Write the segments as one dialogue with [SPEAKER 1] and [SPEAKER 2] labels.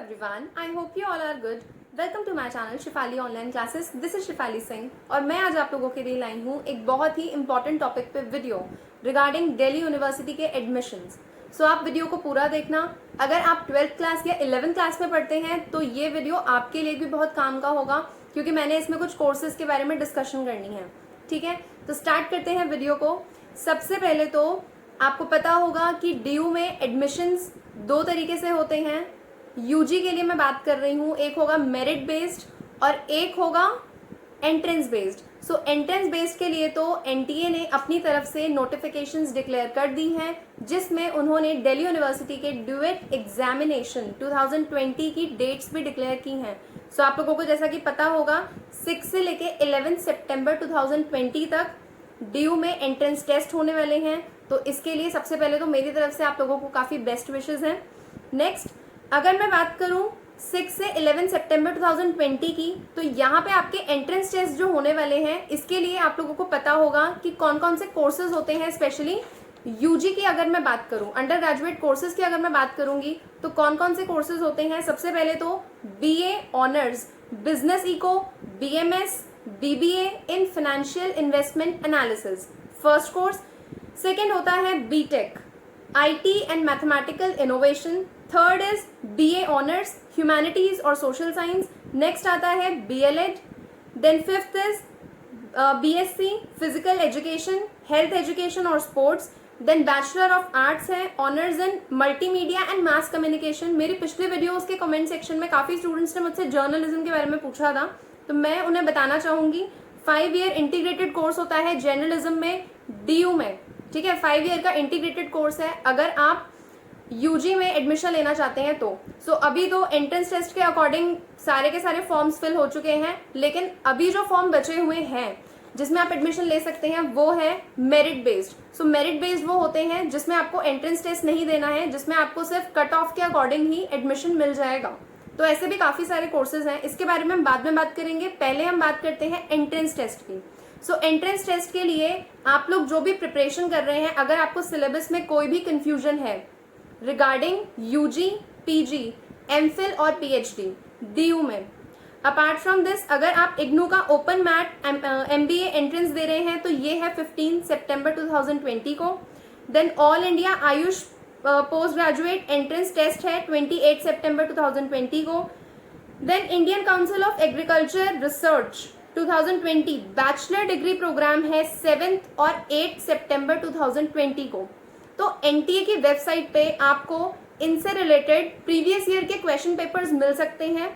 [SPEAKER 1] everyone, I hope you all are good. Welcome to my channel Shifali online classes. This is Shifali Singh और मैं आज आप लोगों के लिए लाई हूँ एक बहुत ही इंपॉर्टेंट टॉपिक पे वीडियो रिगार्डिंग दिल्ली यूनिवर्सिटी के एडमिशन्स. सो आप वीडियो को पूरा देखना. अगर आप 12th क्लास या 11th क्लास में पढ़ते हैं तो ये वीडियो आपके लिए भी बहुत काम का होगा क्योंकि मैंने इसमें कुछ कोर्सेज के बारे में डिस्कशन करनी है. ठीक है, तो स्टार्ट करते हैं वीडियो को. सबसे पहले तो आपको पता होगा कि DU में एडमिशन्स दो तरीके से होते हैं. यूजी के लिए मैं बात कर रही हूँ, एक होगा मेरिट बेस्ड और एक होगा एंट्रेंस बेस्ड. सो एंट्रेंस बेस्ड के लिए तो NTA ने अपनी तरफ से नोटिफिकेशंस डिक्लेयर कर दी हैं जिसमें उन्होंने दिल्ली यूनिवर्सिटी के ड्यूएट एग्जामिनेशन 2020 की डेट्स भी डिक्लेयर की हैं. सो आप लोगों को जैसा कि पता होगा 6 से लेके 11 सितंबर 2020 तक DU में एंट्रेंस टेस्ट होने वाले हैं. तो इसके लिए सबसे पहले तो मेरी तरफ से आप लोगों को काफ़ी बेस्ट विशेज़ हैं. नेक्स्ट, अगर मैं बात करूं 6 से 11 सितंबर 2020 की, तो यहाँ पे आपके एंट्रेंस टेस्ट जो होने वाले हैं इसके लिए आप लोगों को पता होगा कि कौन कौन से कोर्सेज होते हैं. स्पेशली यूजी की अगर मैं बात करूं, अंडर ग्रेजुएट कोर्सेज की अगर मैं बात करूंगी तो कौन कौन से कोर्सेज होते हैं. सबसे पहले तो BA honours business eco, BMS BBA in financial investment analysis, first course. Second होता है BTech IT and mathematical innovation. Third is BA honours humanities और सोशल साइंस. नेक्स्ट आता है BLEd. Then fifth is BSc physical education, health education और sports. Then bachelor of arts है honours in multimedia and mass communication. मेरी पिछले videos के comment section में काफ़ी स्टूडेंट्स ने मुझसे जर्नलिज्म के बारे में पूछा था, तो मैं उन्हें बताना चाहूँगी 5 ईयर इंटीग्रेटेड कोर्स होता है जर्नलिज्म में DU में. ठीक है, 5 ईयर का इंटीग्रेटेड कोर्स है अगर आप यूजी में एडमिशन लेना चाहते हैं तो. सो अभी तो एंट्रेंस टेस्ट के अकॉर्डिंग सारे के सारे फॉर्म्स फिल हो चुके हैं, लेकिन अभी जो फॉर्म बचे हुए हैं जिसमें आप एडमिशन ले सकते हैं वो है मेरिट बेस्ड. सो मेरिट बेस्ड वो होते हैं जिसमें आपको एंट्रेंस टेस्ट नहीं देना है, जिसमें आपको सिर्फ कट ऑफ के अकॉर्डिंग ही एडमिशन मिल जाएगा. तो ऐसे भी काफ़ी सारे कोर्सेज हैं, इसके बारे में हम बाद में बात करेंगे. पहले हम बात करते हैं एंट्रेंस टेस्ट की. सो एंट्रेंस टेस्ट के लिए आप लोग जो भी प्रिपरेशन कर रहे हैं, अगर आपको सिलेबस में कोई भी कंफ्यूजन है रिगार्डिंग UG, PG, MPhil और PhD DU में, अपार्ट फ्रॉम दिस अगर आप इग्नू का ओपन मैट MBA एंट्रेंस दे रहे हैं तो ये है 15 सितंबर 2020 को. Then all India AYUSH post graduate entrance test है 28 सितंबर 2020 को. Then Indian Council of Agriculture Research 2020 bachelor degree program है 7 और 8 सितंबर 2020 को. तो NTA की वेबसाइट पे आपको इनसे रिलेटेड प्रीवियस ईयर के क्वेश्चन पेपर्स मिल सकते हैं.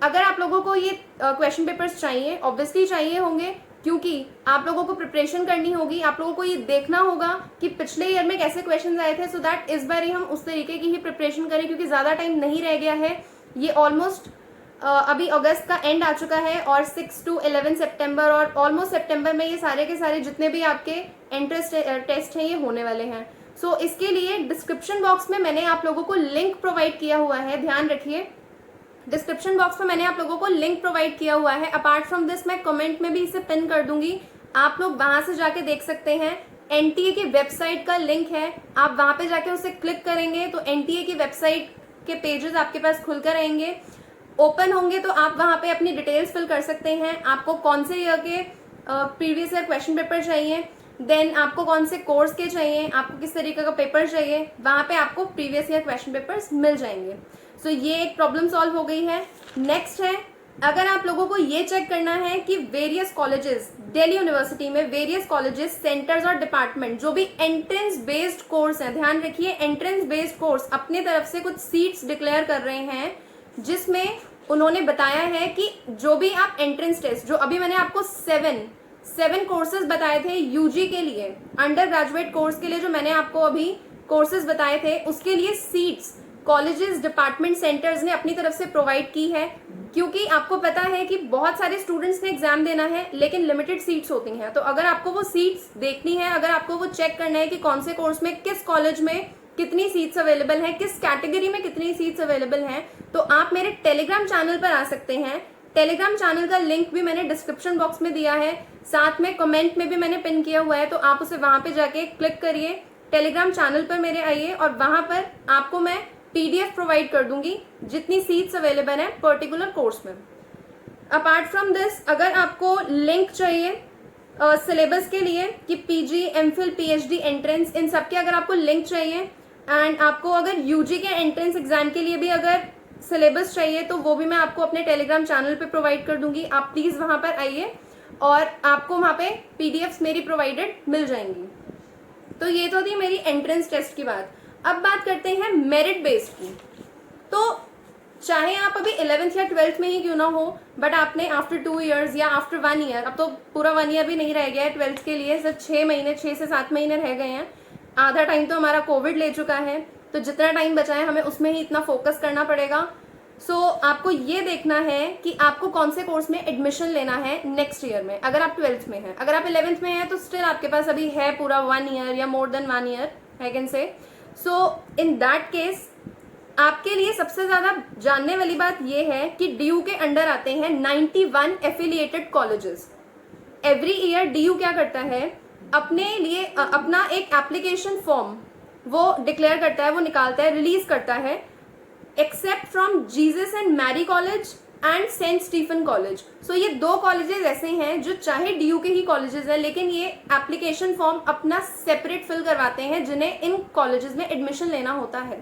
[SPEAKER 1] अगर आप लोगों को ये क्वेश्चन पेपर्स चाहिए, ऑब्वियसली चाहिए होंगे क्योंकि आप लोगों को प्रिपरेशन करनी होगी, आप लोगों को ये देखना होगा कि पिछले ईयर में कैसे क्वेश्चन आए थे, सो दैट इस बार ही हम उस तरीके की ही प्रिपरेशन करें क्योंकि ज़्यादा टाइम नहीं रह गया है. ये ऑलमोस्ट अभी अगस्त का एंड आ चुका है और 6 to 11 सितंबर और ऑलमोस्ट सितंबर में ये सारे के सारे जितने भी आपके एंट्रेंस टेस्ट हैं ये होने वाले हैं. सो इसके लिए डिस्क्रिप्शन बॉक्स में मैंने आप लोगों को लिंक प्रोवाइड किया हुआ है, ध्यान रखिए. डिस्क्रिप्शन बॉक्स में मैंने आप लोगों को लिंक प्रोवाइड किया हुआ है. अपार्ट फ्रॉम दिस मैं कमेंट में भी इसे पिन कर दूंगी, आप लोग वहां से जाके देख सकते हैं. NTA की वेबसाइट का लिंक है, आप वहां पे जाके उसे क्लिक करेंगे तो NTA की वेबसाइट के पेजेस आपके पास खुलकर आएंगे, ओपन होंगे तो आप वहां पे अपनी डिटेल्स फिल कर सकते हैं. आपको कौन से ईयर के प्रीवियस ईयर क्वेश्चन पेपर चाहिए, देन आपको कौन से कोर्स के चाहिए, आपको किस तरीके का पेपर चाहिए, वहाँ पे आपको प्रीवियस ईयर क्वेश्चन पेपर्स मिल जाएंगे. सो ये एक प्रॉब्लम सॉल्व हो गई है. नेक्स्ट है, अगर आप लोगों को ये चेक करना है कि वेरियस कॉलेजेस दिल्ली यूनिवर्सिटी में वेरियस कॉलेजेस, सेंटर्स और डिपार्टमेंट जो भी एंट्रेंस बेस्ड कोर्स हैं, ध्यान रखिए एंट्रेंस बेस्ड कोर्स अपनी तरफ से कुछ सीट्स डिक्लेयर कर रहे हैं जिसमें उन्होंने बताया है कि जो भी आप एंट्रेंस टेस्ट, जो अभी मैंने आपको 7 कोर्सेज बताए थे यूजी के लिए, अंडर ग्रेजुएट कोर्स के लिए जो मैंने आपको अभी कोर्सेज बताए थे, उसके लिए सीट्स कॉलेजेस, डिपार्टमेंट, सेंटर्स ने अपनी तरफ से प्रोवाइड की है. क्योंकि आपको पता है कि बहुत सारे स्टूडेंट्स ने एग्जाम देना है लेकिन लिमिटेड सीट्स होती हैं. तो अगर आपको वो सीट्स देखनी है, अगर आपको वो चेक करना है कि कौन से कोर्स में किस कॉलेज में कितनी सीट्स अवेलेबल हैं, किस कैटेगरी में कितनी सीट्स अवेलेबल हैं, तो आप मेरे टेलीग्राम चैनल पर आ सकते हैं. टेलीग्राम चैनल का लिंक भी मैंने डिस्क्रिप्शन बॉक्स में दिया है, साथ में कमेंट में भी मैंने पिन किया हुआ है, तो आप उसे वहां पे जाके क्लिक करिए, टेलीग्राम चैनल पर मेरे आइए और वहां पर आपको मैं PDF प्रोवाइड कर दूंगी जितनी सीट्स अवेलेबल हैं पर्टिकुलर कोर्स में। अपार्ट फ्रॉम दिस, अगर आपको लिंक चाहिए सिलेबस के लिए कि PG, MPhil, PhD एंट्रेंस, इन सब के अगर आपको लिंक चाहिए, एंड आपको अगर UG के एंट्रेंस एग्जाम के लिए भी अगर सिलेबस चाहिए तो वो भी मैं आपको अपने टेलीग्राम चैनल पे प्रोवाइड कर दूंगी। आप प्लीज़ वहाँ पर आइए और आपको वहाँ पे PDFs मेरी प्रोवाइडेड मिल जाएंगी। तो ये तो थी मेरी एंट्रेंस टेस्ट की बात। अब बात करते हैं मेरिट बेस्ड की। तो चाहे आप अभी 11th या 12th में ही क्यों ना हो, बट आपने आफ्टर 2 years या आफ्टर 1 year, अब तो पूरा 1 year भी नहीं रह गया है 12th के लिए, सिर्फ 6 महीने, 6 से 7 महीने रह गए हैं। आधा टाइम तो हमारा कोविड ले चुका है, तो जितना टाइम बचा है हमें उसमें ही इतना फोकस करना पड़ेगा। सो आपको ये देखना है कि आपको कौन से कोर्स में एडमिशन लेना है नेक्स्ट ईयर में। अगर आप 12th में हैं, अगर आप 11th में हैं तो स्टिल आपके पास अभी है पूरा 1 year या more than 1 year I can say. So in that case आपके लिए सबसे ज्यादा जानने वाली बात यह है कि DU के अंडर आते हैं 91 affiliated colleges. Every year DU क्या करता है, अपने लिए अपना एक एप्लीकेशन फॉर्म वो डिक्लेयर करता है, वो निकालता है, रिलीज करता है, except from Jesus and Mary college and saint Stephen college. So ये 2 कॉलेजेस ऐसे हैं जो चाहे DU के ही कॉलेजेस हैं, लेकिन ये एप्लीकेशन फॉर्म अपना सेपरेट फिल करवाते हैं जिन्हें इन कॉलेजेस में एडमिशन लेना होता है।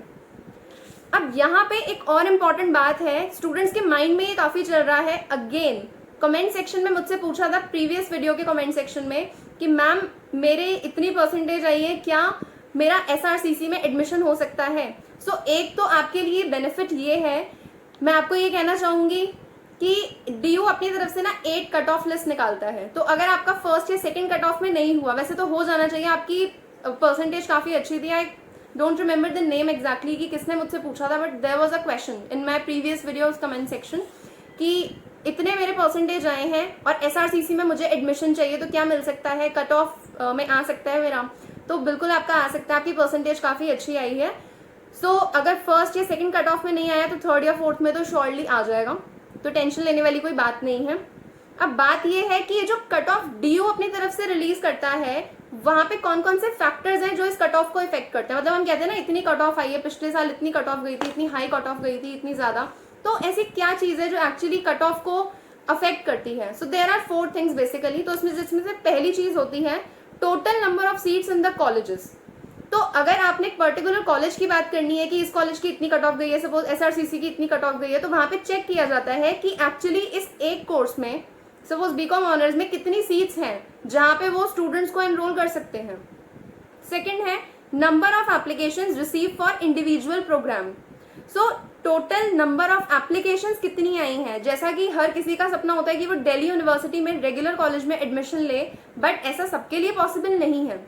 [SPEAKER 1] अब यहाँ पे एक और इम्पॉर्टेंट बात है, स्टूडेंट्स के माइंड में ये काफी चल रहा है। अगेन कमेंट सेक्शन में मुझसे पूछा था प्रीवियस वीडियो के कमेंट सेक्शन में कि मैम मेरे इतनी परसेंटेज आई है, क्या मेरा SRCC में एडमिशन हो सकता है। सो एक तो आपके लिए बेनिफिट ये है, मैं आपको ये कहना चाहूंगी कि DU अपनी तरफ से ना 8 कट ऑफ लिस्ट निकालता है। तो अगर आपका फर्स्ट या सेकंड कट ऑफ में नहीं हुआ, वैसे तो हो जाना चाहिए, आपकी परसेंटेज काफी अच्छी थी। I don't remember the name exactly कि किसने मुझसे पूछा था, but there was a question in my previous videos comment section कि इतने मेरे परसेंटेज आए हैं और SRCC में मुझे एडमिशन चाहिए, तो क्या मिल सकता है, कट ऑफ में आ सकता है मेरा। तो बिल्कुल आपका आ सकता है, आपकी परसेंटेज काफी अच्छी आई है। सो अगर फर्स्ट या सेकंड कट ऑफ में नहीं आया तो थर्ड या फोर्थ में तो श्योरली आ जाएगा, तो टेंशन लेने वाली कोई बात नहीं है। अब बात यह है कि ये जो कट ऑफ DU अपनी तरफ से रिलीज करता है, वहां पे कौन कौन से फैक्टर्स हैं जो इस कट ऑफ को इफेक्ट करते हैं। मतलब हम कहते हैं ना इतनी कट ऑफ आई है, पिछले साल इतनी कट ऑफ गई थी, इतनी हाई कट ऑफ गई थी, इतनी ज्यादा। तो ऐसी क्या चीज है जो एक्चुअली कट ऑफ को अफेक्ट करती है। So there are 4 things basically. तो जिसमें से पहली चीज होती है total number of seats in the colleges. तो अगर आपने एक पर्टिकुलर कॉलेज की बात करनी है कि इस कॉलेज की इतनी कट ऑफ गई है, सपोज SRCC की इतनी कट ऑफ गई है, तो वहां पे चेक किया जाता है कि एक्चुअली इस एक कोर्स में, सपोज BCom ऑनर्स में, कितनी सीट्स हैं जहां पे वो स्टूडेंट्स को एनरोल कर सकते हैं। सेकंड है number of applications receive for individual program. So total number of applications कितनी आई हैं। जैसा कि हर किसी का सपना होता है कि वो दिल्ली यूनिवर्सिटी में रेगुलर कॉलेज में एडमिशन ले, बट ऐसा सबके लिए पॉसिबल नहीं है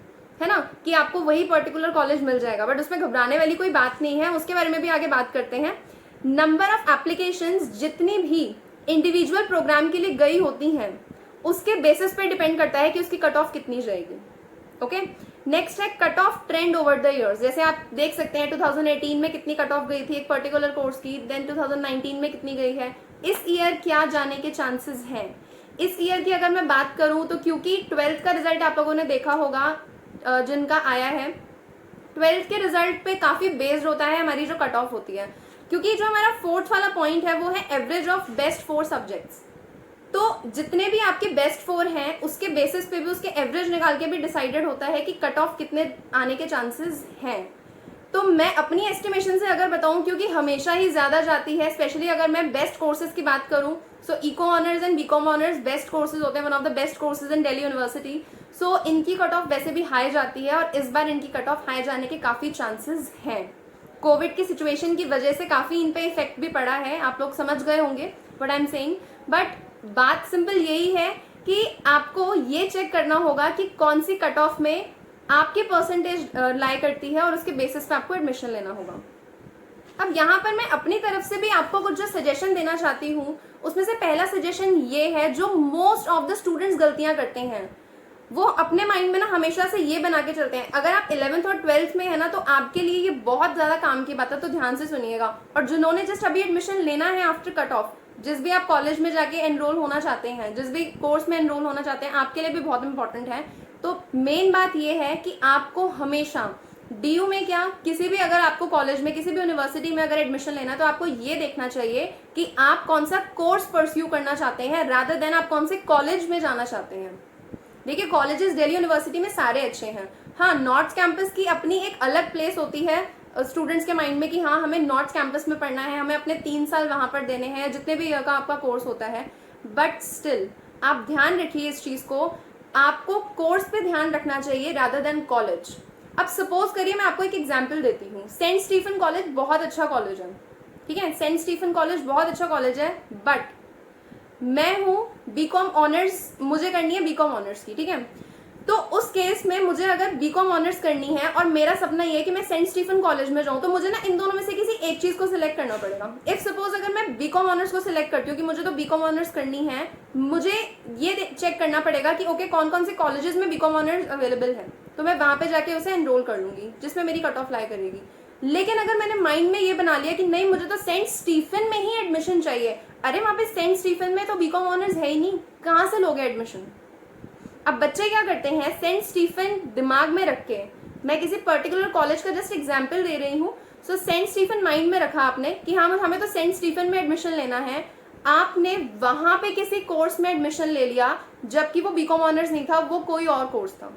[SPEAKER 1] ना, कि आपको वही पर्टिकुलर कॉलेज मिल जाएगा। बट उसमें घबराने वाली कोई बात नहीं है, उसके बारे में भी आगे बात करते हैं। नंबर ऑफ एप्लीकेशंस जितनी भी इंडिविजुअल प्रोग्राम के लिए गई होती हैं उसके बेसिस पे डिपेंड करता है कि उसकी कट ऑफ कितनी जाएगी। ओके, नेक्स्ट है cut off trend over the years. जैसे आप देख सकते हैं 2018 में कितनी कट ऑफ गई थी एक पर्टिकुलर कोर्स की, देन 2019 में कितनी गई है, इस ईयर क्या जाने के चांसेस हैं। इस ईयर की अगर मैं बात करूं तो क्योंकि 12th का रिजल्ट आप लोगों ने देखा होगा जिनका आया है, 12th के रिजल्ट पे काफी बेस्ड होता है हमारी जो कट ऑफ होती है, क्योंकि जो हमारा 4th वाला पॉइंट है वो है एवरेज ऑफ बेस्ट 4 सब्जेक्ट्स। तो जितने भी आपके बेस्ट 4 हैं उसके बेसिस पे भी उसके एवरेज निकाल के भी डिसाइडेड होता है कि कट ऑफ कितने आने के चांसेस हैं। तो मैं अपनी एस्टिमेशन से अगर बताऊं, क्योंकि हमेशा ही ज्यादा जाती है, स्पेशली अगर मैं बेस्ट कोर्सेज की बात करूं, so eco honours and BCom honours best courses होते हैं, one of the best courses in Delhi university. So इनकी कट ऑफ वैसे भी हाई जाती है और इस बार इनकी कट ऑफ हाई जाने के काफी चांसेस हैं। कोविड की सिचुएशन की वजह से काफी इन पे इफेक्ट भी पड़ा है, आप लोग समझ गए होंगे what I am saying. But बात सिंपल यही है कि आपको ये चेक करना होगा कि कौन सी कट ऑफ में आपकी परसेंटेज लाई करती है और उसके बेसिस पे आपको एडमिशन लेना होगा। अब यहाँ पर मैं अपनी तरफ से भी आपको कुछ जो सजेशन देना चाहती हूँ, उसमें से पहला सजेशन ये है, जो मोस्ट ऑफ द स्टूडेंट्स गलतियां करते हैं, वो अपने माइंड में ना हमेशा से ये बना के चलते हैं, अगर आप 11th और 12th में है ना तो आपके लिए ये बहुत ज्यादा काम की बात है, तो ध्यान से सुनिएगा। और जिन्होंने जस्ट अभी एडमिशन लेना है आफ्टर कट ऑफ, जिस भी आप कॉलेज में जाके एनरोल होना चाहते हैं, जिस भी कोर्स में एनरोल होना चाहते हैं, आपके लिए भी बहुत इंपॉर्टेंट है। तो मेन बात ये है कि आपको हमेशा DU में क्या, किसी भी अगर आपको कॉलेज में किसी भी यूनिवर्सिटी में अगर एडमिशन लेना तो आपको ये देखना चाहिए कि आप कौन सा कोर्स परस्यू करना चाहते हैं रादर देन आप कौन से कॉलेज में जाना चाहते हैं। देखिए कॉलेजेस दिल्ली यूनिवर्सिटी में सारे अच्छे हैं, हाँ नॉर्थ कैंपस की अपनी एक अलग प्लेस होती है स्टूडेंट्स के माइंड में कि हाँ हमें नॉर्थ कैंपस में पढ़ना है, हमें अपने 3 साल वहाँ पर देने हैं जितने भी ईयर का आपका कोर्स होता है। बट स्टिल आप ध्यान रखिए इस चीज़ को, आपको कोर्स पे ध्यान रखना चाहिए रादर देन कॉलेज। अब सपोज करिए मैं आपको एक एग्जाम्पल देती हूँ, सेंट स्टीफन कॉलेज बहुत अच्छा कॉलेज है, ठीक है, सेंट स्टीफन कॉलेज बहुत अच्छा कॉलेज है, बट मैं हूँ बीकॉम ऑनर्स, मुझे करनी है बीकॉम ऑनर्स की, ठीक है। तो उस केस में मुझे अगर बीकॉम ऑनर्स करनी है और मेरा सपना ये है कि मैं सेंट स्टीफन कॉलेज में जाऊँ, तो मुझे ना इन दोनों में से किसी एक चीज़ को सिलेक्ट करना पड़ेगा। इफ सपोज अगर मैं बीकॉम ऑनर्स को सिलेक्ट करती हूँ कि मुझे तो बीकॉम ऑनर्स करनी है, मुझे ये चेक करना पड़ेगा कि ओके कौन कौन से कॉलेजेस में बीकॉम ऑनर्स अवेलेबल है, तो मैं वहाँ पे जाके उसे एनरोल कर लूँगी जिसमें मेरी कट ऑफ लाई करेगी। लेकिन अगर मैंने माइंड में ये बना लिया कि नहीं मुझे तो सेंट स्टीफन में ही एडमिशन चाहिए, अरे वहाँ पे सेंट स्टीफन में तो बीकॉम ऑनर्स है ही नहीं, कहाँ से लोगे एडमिशन। अब बच्चे क्या करते हैं, सेंट स्टीफन दिमाग में रख के, मैं किसी पर्टिकुलर कॉलेज का जस्ट एग्जाम्पल दे रही हूँ, सो सेंट स्टीफन माइंड में रखा आपने कि हाँ हमें तो सेंट स्टीफन में एडमिशन लेना है, आपने वहाँ पे किसी कोर्स में एडमिशन ले लिया जबकि वो बीकॉम ऑनर्स नहीं था, वो कोई और कोर्स था।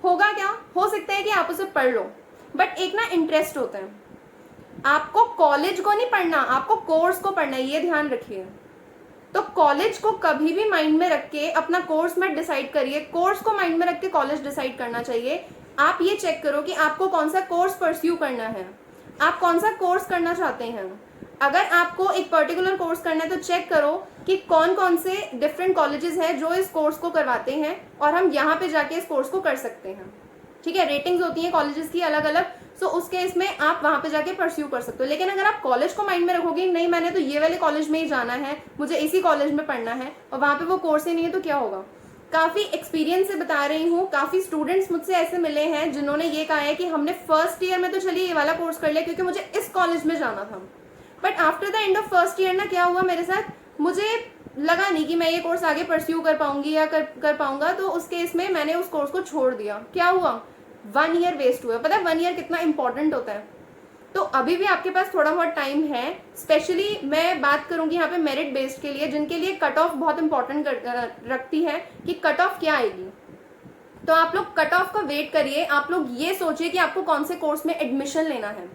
[SPEAKER 1] होगा क्या, हो सकता है कि आप उसे पढ़ लो, बट एक ना इंटरेस्ट होता है, आपको कॉलेज को नहीं पढ़ना, आपको कोर्स को पढ़ना है, ये ध्यान रखिए। तो कॉलेज को कभी भी माइंड में रख के अपना कोर्स मत डिसाइड करिए, कोर्स को माइंड में रख के कॉलेज डिसाइड करना चाहिए। आप ये चेक करो कि आपको कौन सा कोर्स परस्यू करना है, आप कौन सा कोर्स करना चाहते हैं। अगर आपको एक पर्टिकुलर कोर्स करना है तो चेक करो कि कौन कौन से डिफरेंट कॉलेजेस हैं जो इस कोर्स को करवाते हैं और हम यहाँ पे जाके इस कोर्स को कर सकते हैं, ठीक है। रेटिंग्स होती हैं कॉलेजेस की अलग अलग, सो उस केस में आप वहाँ पे जाके परस्यू कर सकते हो। लेकिन अगर आप कॉलेज को माइंड में रखोगे नहीं मैंने तो ये वाले कॉलेज में ही जाना है, मुझे इसी कॉलेज में पढ़ना है और वहाँ पे वो कोर्स ही नहीं है, तो क्या होगा। काफ़ी एक्सपीरियंस से बता रही हूँ, काफ़ी स्टूडेंट्स मुझसे ऐसे मिले हैं जिन्होंने ये कहा है कि हमने फर्स्ट ईयर में तो चलिए ये वाला कोर्स कर लिया क्योंकि मुझे इस कॉलेज में जाना था, but after the end of first year ना क्या हुआ मेरे साथ, मुझे लगा नहीं कि मैं ये कोर्स आगे परस्यू कर पाऊंगी या कर पाऊंगा, तो उस केस में मैंने उस कोर्स को छोड़ दिया। क्या हुआ, 1 ईयर वेस्ट हुआ। पता है 1 ईयर कितना इंपॉर्टेंट होता है। तो अभी भी आपके पास थोड़ा बहुत टाइम है, स्पेशली मैं बात करूंगी यहाँ पे मेरिट बेस्ड के लिए, जिनके लिए कट ऑफ बहुत इंपॉर्टेंट रखती है कि कट ऑफ क्या आएगी। तो आप लोग कट ऑफ का वेट करिए, आप लोग ये सोचिए कि आपको कौन से कोर्स में एडमिशन लेना है।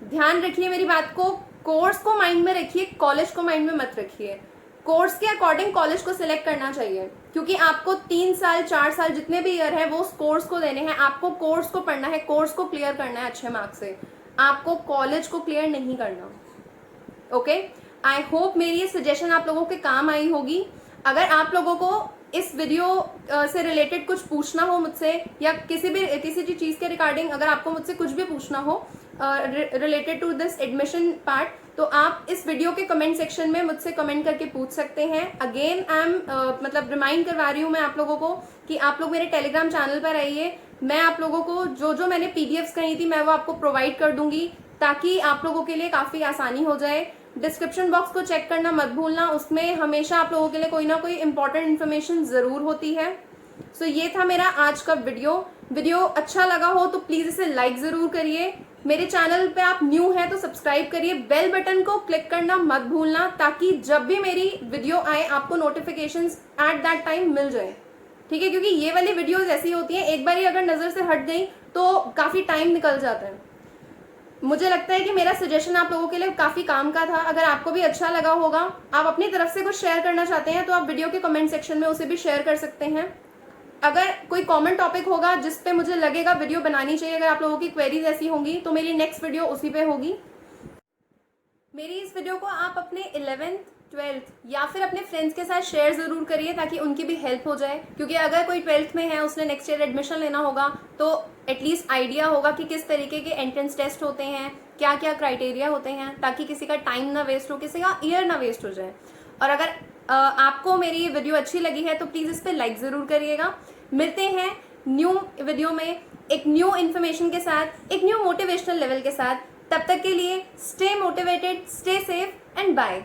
[SPEAKER 1] ध्यान रखिए मेरी बात को, कोर्स को माइंड में रखिए, कॉलेज को माइंड में मत रखिए। कोर्स के अकॉर्डिंग कॉलेज को सिलेक्ट करना चाहिए क्योंकि आपको 3 साल 4 साल जितने भी ईयर है वो उस कोर्स को देने हैं, आपको कोर्स को पढ़ना है, कोर्स को क्लियर करना है अच्छे मार्क्स से, आपको कॉलेज को क्लियर नहीं करना। ओके, आई होप मेरी ये सजेशन आप लोगों के काम आई होगी। अगर आप लोगों को इस वीडियो से रिलेटेड कुछ पूछना हो मुझसे या किसी चीज़ के रिगार्डिंग अगर आपको मुझसे कुछ भी पूछना हो related to this admission part, तो आप इस वीडियो के कमेंट सेक्शन में मुझसे कमेंट करके पूछ सकते हैं। अगेन आई एम मतलब रिमाइंड करवा रही हूँ मैं आप लोगों को कि आप लोग मेरे टेलीग्राम चैनल पर आइए, मैं आप लोगों को जो मैंने पीडीएफ्स कही थी मैं वो आपको प्रोवाइड कर दूंगी ताकि आप लोगों के लिए काफ़ी आसानी हो जाए। डिस्क्रिप्शन बॉक्स को चेक करना मत भूलना, उसमें हमेशा आप लोगों के लिए कोई ना कोई इंपॉर्टेंट इन्फॉर्मेशन ज़रूर होती है। सो ये था मेरा आज का वीडियो अच्छा लगा हो तो प्लीज़ इसे लाइक ज़रूर करिए। मेरे चैनल पे आप न्यू हैं तो सब्सक्राइब करिए, बेल बटन को क्लिक करना मत भूलना ताकि जब भी मेरी वीडियो आए आपको नोटिफिकेशंस एट दैट टाइम मिल जाए, ठीक है। क्योंकि ये वाली वीडियोस ऐसी होती हैं एक बार ही अगर नज़र से हट गई तो काफ़ी टाइम निकल जाता है। मुझे लगता है कि मेरा सजेशन आप लोगों के लिए काफ़ी काम का था। अगर आपको भी अच्छा लगा होगा, आप अपनी तरफ से कुछ शेयर करना चाहते हैं तो आप वीडियो के कमेंट सेक्शन में उसे भी शेयर कर सकते हैं। अगर कोई कॉमन टॉपिक होगा जिस पे मुझे लगेगा वीडियो बनानी चाहिए, अगर आप लोगों की क्वेरीज ऐसी होंगी तो मेरी नेक्स्ट वीडियो उसी पे होगी। मेरी इस वीडियो को आप अपने 11th 12th या फिर अपने फ्रेंड्स के साथ शेयर ज़रूर करिए ताकि उनकी भी हेल्प हो जाए, क्योंकि अगर कोई 12th में है उसने नेक्स्ट ईयर एडमिशन लेना होगा तो एटलीस्ट आइडिया होगा कि किस तरीके के एंट्रेंस टेस्ट होते हैं, क्या क्या क्राइटेरिया होते हैं, ताकि किसी का टाइम ना वेस्ट हो, किसी का ईयर ना वेस्ट हो जाए। और अगर आपको मेरी ये वीडियो अच्छी लगी है तो प्लीज़ इस पर लाइक ज़रूर करिएगा। मिलते हैं न्यू वीडियो में एक न्यू इन्फॉर्मेशन के साथ, एक न्यू मोटिवेशनल लेवल के साथ। तब तक के लिए stay motivated, stay safe and bye.